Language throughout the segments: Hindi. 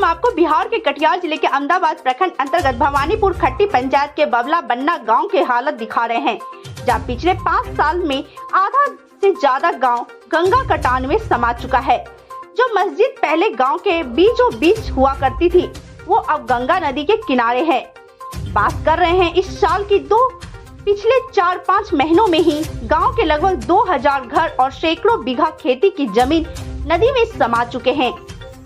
हम आपको बिहार के कटिहार जिले के अहमदाबाद प्रखंड अंतर्गत भवानीपुर खट्टी पंचायत के बबला बन्ना गांव के हालत दिखा रहे हैं, जहां पिछले 5 साल में आधा से ज्यादा गांव गंगा कटान में समा चुका है। जो मस्जिद पहले गांव के बीचों बीच हुआ करती थी, वो अब गंगा नदी के किनारे है। बात कर रहे हैं इस साल की, पिछले 4-5 महीनों में ही गांव के लगभग 2000 घर और सैकड़ों बीघा खेती की जमीन नदी में समा चुके हैं।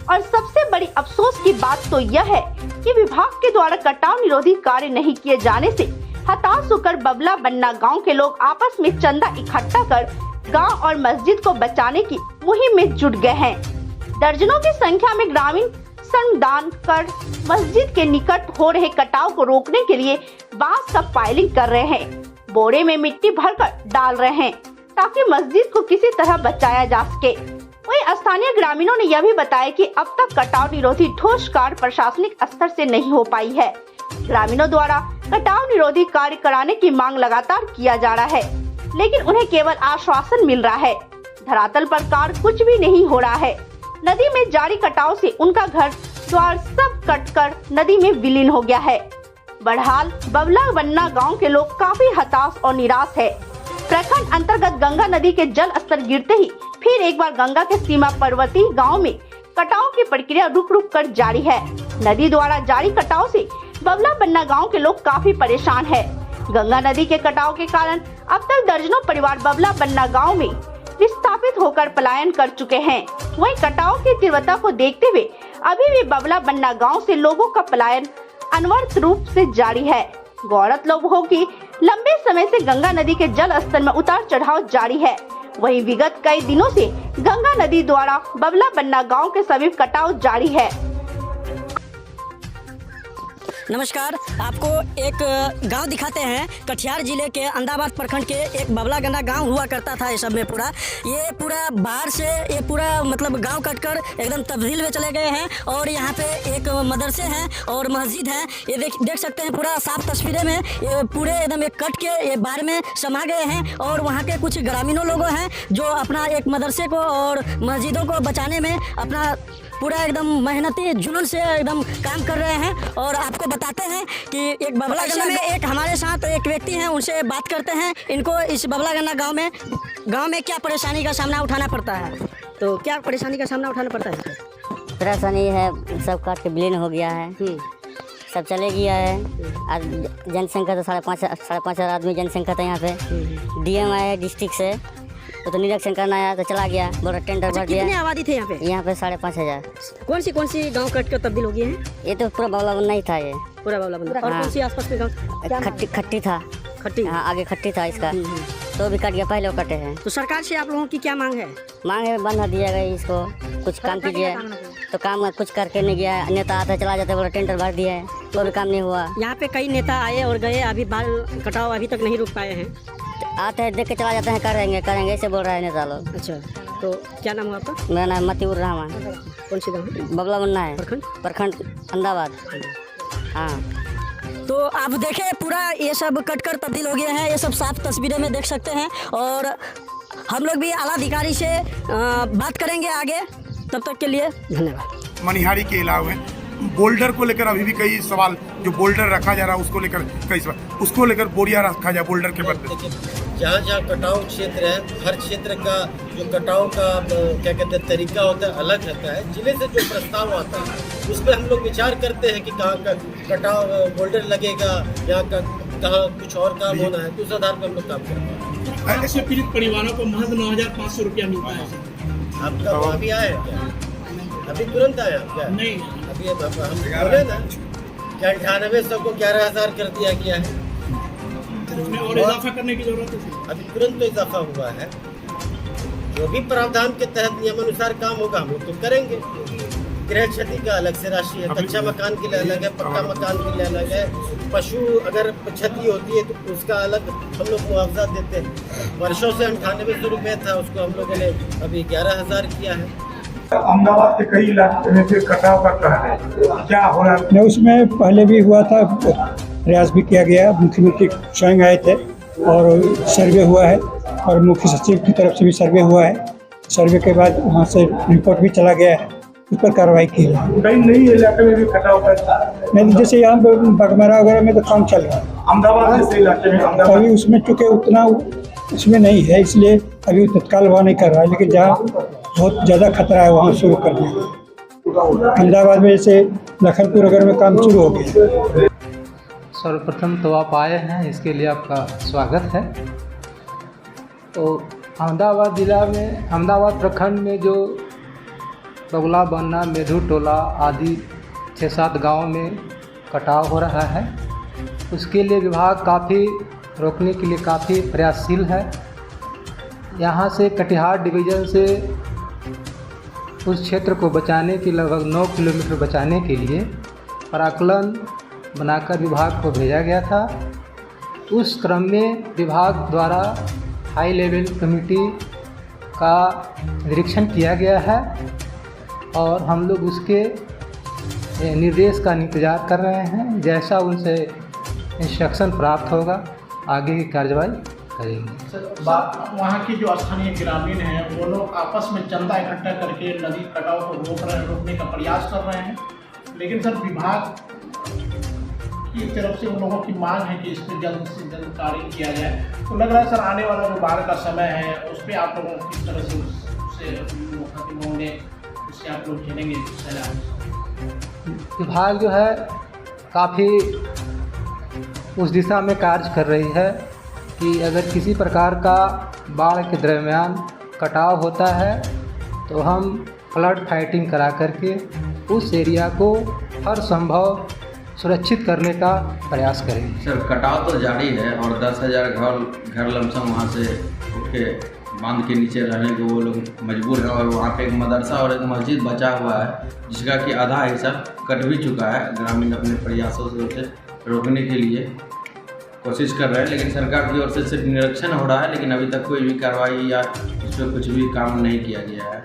और सबसे बड़ी अफसोस की बात तो यह है कि विभाग के द्वारा कटाव निरोधी कार्य नहीं किए जाने से हताश होकर बबला बन्ना गांव के लोग आपस में चंदा इकट्ठा कर गांव और मस्जिद को बचाने की मुहिम में जुट गए हैं। दर्जनों की संख्या में ग्रामीण श्रमदान कर मस्जिद के निकट हो रहे कटाव को रोकने के लिए बांस का फाइलिंग कर रहे हैं, बोरे में मिट्टी भरकर डाल रहे हैं ताकि मस्जिद को किसी तरह बचाया जा सके। वहीं स्थानीय ग्रामीणों ने यह भी बताया कि अब तक कटाव निरोधी ठोस कार्य प्रशासनिक स्तर से नहीं हो पाई है। ग्रामीणों द्वारा कटाव निरोधी कार्य कराने की मांग लगातार किया जा रहा है, लेकिन उन्हें केवल आश्वासन मिल रहा है। धरातल पर कार्य कुछ भी नहीं हो रहा है। नदी में जारी कटाव से उनका घर द्वार सब कटकर नदी में विलीन हो गया है। बहरहाल बबला बन्ना गाँव के लोग काफी हताश और निराश है। प्रखंड अंतर्गत गंगा नदी के जल स्तर गिरते ही फिर एक बार गंगा के सीमा पर्वतीय गांव में कटाव की प्रक्रिया रुक रुक कर जारी है। नदी द्वारा जारी कटाव से बबला बन्ना गांव के लोग काफी परेशान है। गंगा नदी के कटाव के कारण अब तक दर्जनों परिवार बबला बन्ना गांव में विस्थापित होकर पलायन कर चुके हैं। वहीं कटाव की तीव्रता को देखते हुए अभी भी बबला बन्ना गाँव से लोगों का पलायन अनवरत रूप से जारी है। गौरतलब हो कि लंबे समय से गंगा नदी के जल स्तर में उतार चढ़ाव जारी है। वहीं विगत कई दिनों से गंगा नदी द्वारा बबला बन्ना गांव के समीप कटाव जारी है। नमस्कार, आपको एक गांव दिखाते हैं। कटिहार जिले के अहमदाबाद प्रखंड के एक बबला गन्ना गांव हुआ करता था। ये सब में ये पूरा बाहर से ये पूरा मतलब गांव कटकर एकदम तब्दील में चले गए हैं। और यहाँ पे एक मदरसे हैं और मस्जिद है। ये देख सकते हैं पूरा साफ तस्वीरें में ये पूरे एकदम एक कट के ये बाहर में समा गए हैं। और वहाँ के कुछ ग्रामीणों लोगों हैं जो अपना एक मदरसे को और मस्जिदों को बचाने में अपना पूरा एकदम मेहनती जुनून से एकदम काम कर रहे हैं। और आपको बताते हैं कि एक बबला गन्ना में एक हमारे साथ एक व्यक्ति हैं, उनसे बात करते हैं। इनको इस बबला गन्ना गांव में क्या परेशानी का सामना उठाना पड़ता है, तो क्या परेशानी का सामना उठाना पड़ता है? परेशानी है, सब काट के विलीन हो गया है, सब चले गया है। आज जनसंख्या तो 5,500 आदमी जनसंख्या था यहाँ पे। DM आया डिस्ट्रिक्ट से, तो निरीक्षण करना आया तो चला गया, बड़ा टेंडर भर दिया। कितनी आबादी थे यहाँ पे? यहाँ पे 5,500। कौन सी गांव कट कर तब्दील हो गई है? ये तो पूरा बबला बन्ना ही था, ये पूरा बबला बन्ना। और कौन सी आसपास में गाँव? खट्टी था। खट्टी? हाँ, आगे खट्टी था इसका, तो भी कट गया, पहले वो कटे हैं। तो सरकार से आप लोगों की क्या मांग है? मांग है बंद दिया गया इसको, कुछ काम कीजिए। तो काम कुछ करके नहीं गया। नेता आता चला जाता, बोला टेंडर भर दिया है, तो भी काम नहीं हुआ। यहाँ पे कई नेता आए और गए, अभी बाल कटाव अभी तक नहीं रुक पाए हैं। आते हैं, देख के चला जाते हैं, करेंगे ऐसे बोल रहे हैं नेता लोग। अच्छा, तो क्या नाम है आपका? मेरा नाम मतीउर रहमान। कौन सी गाँव है? बबला बन्ना है, प्रखंड अहमदाबाद। हाँ, तो आप देखें पूरा ये सब कटकर तब्दील हो गए हैं। ये सब साफ तस्वीरें में देख सकते हैं। और हम लोग भी आला अधिकारी से बात करेंगे आगे। तब तक के लिए धन्यवाद। मनिहारी के अलावा बोल्डर को लेकर अभी भी कई सवाल, जो बोल्डर रखा जा रहा है उसको लेकर कई सवाल, उसको लेकर बोरिया रखा जाए बोल्डर के बदले। जहाँ जहाँ कटाव क्षेत्र है, हर क्षेत्र का जो कटाव का क्या कहते हैं तरीका होता है अलग रहता है। जिले से जो प्रस्ताव आता है उस पर हम लोग विचार करते हैं कि कहाँ का कटाव बोल्डर लगेगा या कहाँ कुछ और काम होना है, तो उस आधार पर हम लोग काम करते हैं। ऐसे पीड़ित परिवारों को महज 9,500 रुपया मिलता है। आपका वहाँ भी आया क्या? अभी तुरंत आया क्या? नहीं, अभी हम बोले ना क्या 9800 को 11,000 कर दिया गया है। उसमें और इजाफा करने की जरूरत है। अभी तुरंत तो इजाफा हुआ है। जो भी प्रावधान के तहत नियमानुसार काम होगा हम लोग तो करेंगे। गृह क्षति का अलग से राशि है, कच्चा मकान के लिए अलग है, पक्का मकान के लिए अलग है। पशु अगर क्षति होती है तो उसका अलग हम लोग मुआवजा देते हैं। वर्षों से 9800 रुपये था, उसको हम लोगों ने अभी 11,000 किया है। अहमदाबाद के कई इलाके में फिर कटाव का कहना है, क्या हो रहा है? उसमें पहले भी हुआ था, प्रयास भी किया गया। मुख्यमंत्री स्वयं आए थे और सर्वे हुआ है, और मुख्य सचिव की तरफ से भी सर्वे हुआ है। सर्वे के बाद वहाँ से रिपोर्ट भी चला गया है। उस पर कार्रवाई की है। कहीं नई इलाके में भी कटाव का नहीं तो जैसे यहाँ पे बगमरा वगैरह में तो काम चल रहा है, अहमदाबाद जैसे इलाके में अहमदाबाद अभी उसमें चूँकि उतना उसमें नहीं है, इसलिए अभी तत्काल वहाँ नहीं कर रहा है, लेकिन जहाँ बहुत ज़्यादा खतरा है वहाँ शुरू कर दिया। अहमदाबाद में जैसे लखनपुर वगैरह में काम शुरू हो गया। सर्वप्रथम तो आप आए हैं, इसके लिए आपका स्वागत है। तो अहमदाबाद ज़िला में, अहमदाबाद प्रखंड में जो बगुला बन्ना, मेधु टोला आदि 6-7 गाँव में कटाव हो रहा है, उसके लिए विभाग काफ़ी रोकने के लिए काफ़ी प्रयासशील है। यहाँ से कटिहार डिवीज़न से उस क्षेत्र को बचाने के लगभग 9 किलोमीटर बचाने के लिए पराकलन बनाकर विभाग को भेजा गया था। उस क्रम में विभाग द्वारा हाई लेवल कमेटी का निरीक्षण किया गया है और हम लोग उसके निर्देश का इंतज़ार कर रहे हैं। जैसा उनसे इंस्ट्रक्शन प्राप्त होगा आगे की कार्रवाई करेंगे। वहाँ के जो स्थानीय ग्रामीण हैं वो लोग आपस में चंदा इकट्ठा करके नदी कटाव को रोकने का प्रयास कर रहे हैं, लेकिन सर विभाग की तरफ से उन लोगों की मांग है कि इस पर जल्द से जल्द कार्य किया जाए। तो लग रहा है सर आने वाला जो बाढ़ का समय है उस पर आप लोगों को किस तरह से उससे होंगे, उससे आप लोग झेलेंगे सलाह। विभाग जो है काफ़ी उस दिशा में कार्य कर रही है कि अगर किसी प्रकार का बाढ़ के दरमियान कटाव होता है तो हम फ्लड फाइटिंग करा करके उस एरिया को हर संभव सुरक्षित करने का प्रयास करेंगे। सर कटाव तो जारी है और 10,000 घर लमसम वहाँ से उठ के बांध के नीचे रहने को वो लोग मजबूर हैं और वहाँ पे एक मदरसा और एक मस्जिद बचा हुआ है जिसका कि आधा हिस्सा कट भी चुका है। ग्रामीण अपने प्रयासों से उसे रोकने के लिए कोशिश कर रहे हैं, लेकिन सरकार की ओर से सिर्फ निरीक्षण हो रहा है, लेकिन अभी तक कोई भी कार्रवाई या उस पर कुछ भी काम नहीं किया गया है।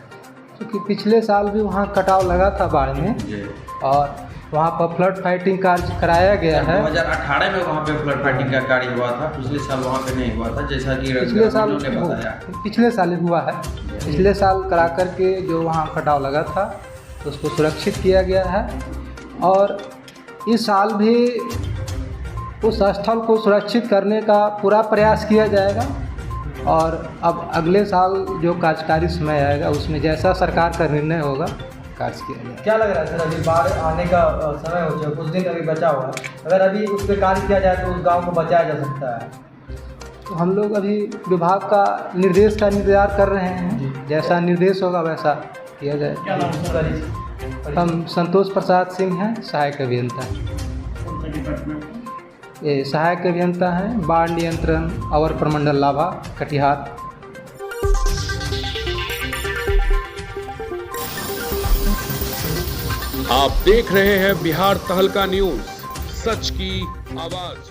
क्योंकि पिछले साल भी वहाँ कटाव लगा था बाढ़ में जी और वहाँ पर फ्लड फाइटिंग कार्य कराया गया है। 2018 में वहाँ पे फ्लड फाइटिंग का कार्य हुआ था, पिछले साल वहाँ पे नहीं हुआ था जैसा कि पिछले साल हुआ है। पिछले साल करा करके जो वहाँ कटाव लगा था उसको सुरक्षित किया गया है और इस साल भी उस स्थल को सुरक्षित करने का पूरा प्रयास किया जाएगा और अब अगले साल जो कार्यकारी समय आएगा उसमें जैसा सरकार का निर्णय होगा कार्य किया जाएगा। क्या लग रहा है सर, अभी बाढ़ आने का समय हो चुका, कुछ दिन अभी बचा हुआ है, अगर अभी उस पर कार्य किया जाए तो उस गांव को बचाया जा सकता है? तो हम लोग अभी विभाग का निर्देश का इंतजार कर रहे हैं, जैसा निर्देश होगा वैसा किया जाएगा। हम संतोष प्रसाद सिंह हैं, सहायक अभियंता। ये सहायक अभियंता हैं बाढ़ नियंत्रण अवर प्रमंडल लाभा कटिहार। आप देख रहे हैं बिहार तहलका न्यूज, सच की आवाज।